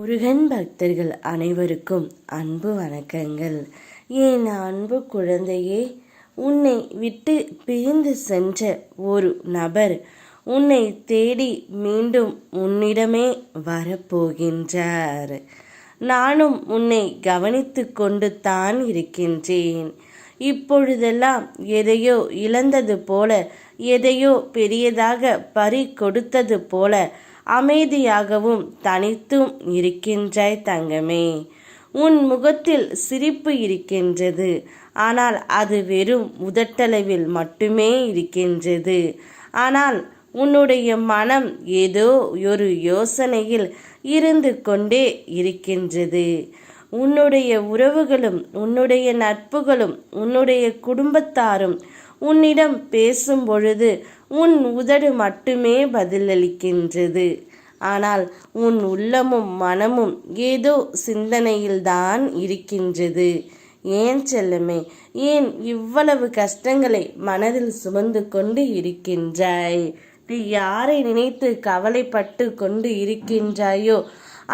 முருகன் பக்தர்கள் அனைவருக்கும் அன்பு வணக்கங்கள். என் அன்பு குழந்தையே, உன்னை விட்டு பிரிந்து சென்ற ஒரு நபர் உன்னை தேடி மீண்டும் உன்னிடமே வரப்போகின்றார். நானும் உன்னை கவனித்து கொண்டு தான் இருக்கின்றேன். இப்பொழுதெல்லாம் எதையோ இழந்தது போல, எதையோ பெரியதாக பறி கொடுத்தது போல அமைதியாகவும் தனித்தும் இருக்கின்றாய் தங்கமே. உன் முகத்தில் சிரிப்பு இருக்கின்றது, ஆனால் அது வெறும் உதட்டளவில் மட்டுமே இருக்கின்றது. ஆனால் உன்னுடைய மனம் ஏதோ ஒரு யோசனையில் இருந்து கொண்டே இருக்கின்றது. உன்னுடைய உறவுகளும் உன்னுடைய நட்புகளும் உன்னுடைய குடும்பத்தாரும் உன்னிடம் பேசும் பொழுது உன் உதடு மட்டுமே பதிலளிக்கின்றது. ஆனால் உன் உள்ளமும் மனமும் ஏதோ சிந்தனையில்தான் இருக்கின்றது. ஏன் செல்லமே, ஏன் இவ்வளவு கஷ்டங்களை மனதில் சுமந்து கொண்டு இருக்கின்றாய்? நீ யாரை நினைத்து கவலைப்பட்டு கொண்டு இருக்கின்றாயோ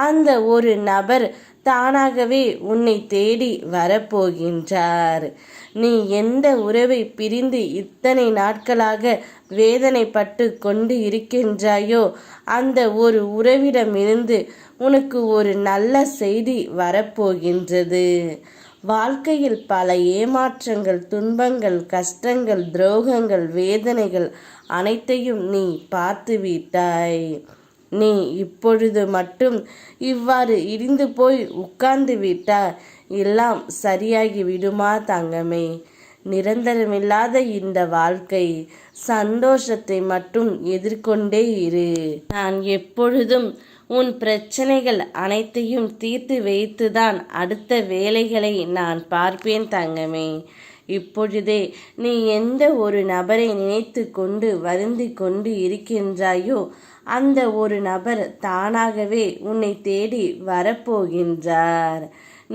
அந்த ஒரு நபர் தானாகவே உன்னை தேடி வரப்போகின்றார். நீ எந்த உறவை பிரிந்து இத்தனை நாட்களாக வேதனைப்பட்டு கொண்டு இருக்கின்றாயோ அந்த ஒரு உறவிடமிருந்து உனக்கு ஒரு நல்ல செய்தி வரப்போகின்றது. வாழ்க்கையில் பல ஏமாற்றங்கள், துன்பங்கள், கஷ்டங்கள், துரோகங்கள், வேதனைகள் அனைத்தையும் நீ பார்த்து விட்டாய். நீ இப்பொழுது மட்டும் இவ்வாறு இடிந்து போய் உட்கார்ந்து விட்டால் எல்லாம் சரியாகி விடுமா தங்கமே? நிரந்தரமில்லாத இந்த வாழ்க்கை, சந்தோஷத்தை மட்டும் எதிர்கொண்டே இரு. நான் எப்பொழுதும் உன் பிரச்சனைகள் அனைத்தையும் தீர்த்து வைத்துதான் அடுத்த வேலைகளை நான் பார்ப்பேன் தங்கமே. இப்பொழுதே நீ எந்த ஒரு நபரை நினைத்து கொண்டு வருந்தி கொண்டு இருக்கின்றாயோ அந்த ஒரு நபர் தானாகவே உன்னை தேடி வரப்போகின்றார்.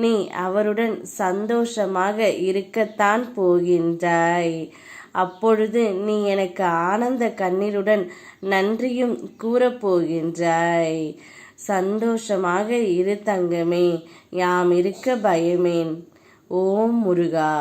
நீ அவருடன் சந்தோஷமாக இருக்கத்தான் போகின்றாய். அப்பொழுது நீ எனக்கு ஆனந்த கண்ணீருடன் நன்றியும் கூறப்போகின்றாய். சந்தோஷமாக இரு தங்கமே, யாம் இருக்க பயமேன். ஓம் முருகா.